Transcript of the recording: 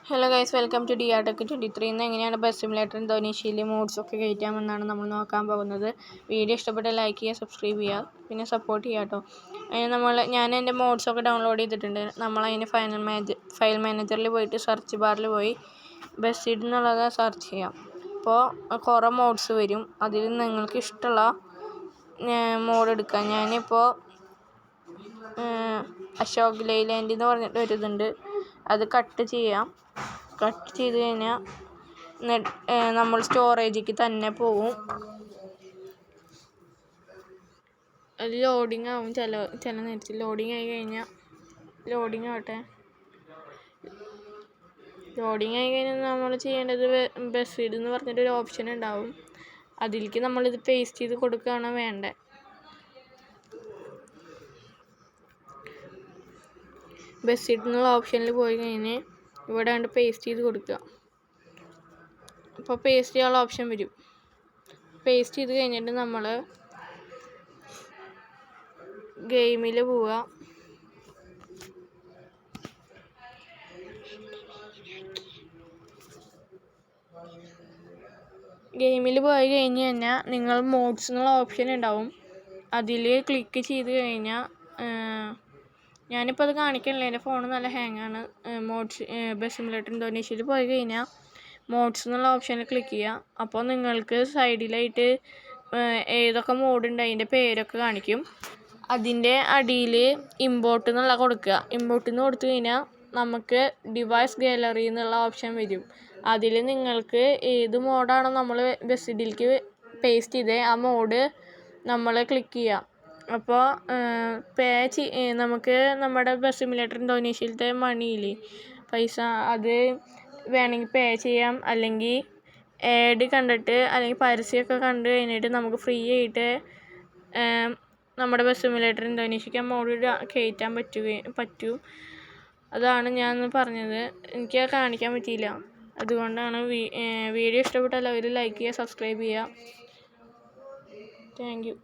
Hello guys, welcome to DRTech23. ഇന്ന് എങ്ങനെയാണ് bus simulator ഇന്തോനേഷ്യയിൽ മോഡ്സൊക്കെ കയറ്റാമെന്നാണ് നമ്മൾ നോക്കാൻ പോകുന്നത്. വീഡിയോ ഇഷ്ടപ്പെട്ടാൽ ലൈക്ക് ചെയ്യുക, സബ്സ്ക്രൈബ് ചെയ്യുക, പിന്നെ സപ്പോർട്ട് ചെയ്യുക കേട്ടോ. ഞാൻ എൻ്റെ മോഡ്സൊക്കെ ഡൗൺലോഡ് ചെയ്തിട്ടുണ്ട്. നമ്മളതിന് ഫയൽ മാനേജറിൽ പോയിട്ട് സെർച്ച് ബാറിൽ പോയി ബസ് സീഡ് എന്നുള്ളത് സെർച്ച് ചെയ്യാം. അപ്പോൾ കുറേ മോഡ്സ് വരും. അതിൽ നിങ്ങൾക്ക് ഇഷ്ടമുള്ള മോഡ് എടുക്കാം. ഞാനിപ്പോൾ അശോക് ലൈലാൻഡ് എന്ന് പറഞ്ഞിട്ട് ഒരിതുണ്ട്, അത് കട്ട് ചെയ്യാം. കട്ട് ചെയ്ത് കഴിഞ്ഞാൽ നമ്മൾ സ്റ്റോറേജിലേക്ക് തന്നെ പോവും. അത് ലോഡിങ് ആവും. ചില നേരത്തിൽ ലോഡിങ് ആയി കഴിഞ്ഞാൽ ലോഡിങ് ആവട്ടെ. ലോഡിങ് ആയി കഴിഞ്ഞാൽ നമ്മൾ ചെയ്യേണ്ടത് ബസ് സീഡ് എന്ന് പറഞ്ഞിട്ടൊരു ഓപ്ഷൻ ഉണ്ടാവും. അതിലേക്ക് നമ്മളിത് പേസ്റ്റ് ചെയ്ത് കൊടുക്കുകയാണ് വേണ്ടത്. ബസ് സീഡ് എന്നുള്ള ഓപ്ഷനിൽ പോയി കഴിഞ്ഞ് ഇവിടെ കണ്ട് പേസ്റ്റ് ചെയ്ത് കൊടുക്കുക. അപ്പോൾ പേസ്റ്റ് ചെയ്യാനുള്ള ഓപ്ഷൻ വരും. പേസ്റ്റ് ചെയ്ത് കഴിഞ്ഞിട്ട് നമ്മൾ ഗെയിമിൽ പോവുക. ഗെയിമിൽ പോയി കഴിഞ്ഞ് കഴിഞ്ഞാൽ നിങ്ങൾ മോഡ്സ് എന്നുള്ള ഓപ്ഷൻ ഉണ്ടാവും. അതിൽ ക്ലിക്ക് ചെയ്ത് കഴിഞ്ഞാൽ ഞാനിപ്പോൾ അത് കാണിക്കണില്ല, എൻ്റെ ഫോൺ നല്ല ഹാങ്ങാണ്. ബസ് സിമുലേറ്റർ ഇന്തോനേഷ്യയിൽ പോയി കഴിഞ്ഞാൽ മോഡ്സ് എന്നുള്ള ഓപ്ഷനിൽ ക്ലിക്ക് ചെയ്യുക. അപ്പോൾ നിങ്ങൾക്ക് സൈഡിലായിട്ട് ഏതൊക്കെ മോഡുണ്ട് അതിൻ്റെ പേരൊക്കെ കാണിക്കും. അതിൻ്റെ അടിയിൽ ഇമ്പോർട്ട് എന്നുള്ള കൊടുക്കുക. ഇമ്പോർട്ട് എന്ന് കൊടുത്തു കഴിഞ്ഞാൽ നമുക്ക് ഡിവൈസ് ഗാലറി എന്നുള്ള ഓപ്ഷൻ വരും. അതിൽ നിങ്ങൾക്ക് ഏത് മോഡാണോ നമ്മൾ ബസ് സീഡിലേക്ക് പേസ്റ്റ് ചെയ്തത് ആ മോഡ് നമ്മൾ ക്ലിക്ക് ചെയ്യുക. അപ്പോൾ നമുക്ക് നമ്മുടെ ബസ് സിമുലേറ്റർ ഇന്തോനേഷ്യയിലത്തെ മണിയില്ലേ, പൈസ, അത് വേണമെങ്കിൽ പേ ചെയ്യാം. അല്ലെങ്കിൽ ആഡ് കണ്ടിട്ട് അല്ലെങ്കിൽ പരസ്യമൊക്കെ കണ്ടു കഴിഞ്ഞിട്ട് നമുക്ക് ഫ്രീ ആയിട്ട് നമ്മുടെ ബസ് സിമുലേറ്റർ ഇന്തോനേഷ്യക്ക് മോഡ് കയറ്റാൻ പറ്റും. അതാണ് ഞാൻ പറഞ്ഞത്. എനിക്ക് കാണിക്കാൻ പറ്റിയില്ല. അതുകൊണ്ടാണ്. വീഡിയോ ഇഷ്ടപ്പെട്ടാൽ എല്ലാവരും ലൈക്ക് ചെയ്യുക, സബ്സ്ക്രൈബ് ചെയ്യുക. Thank you.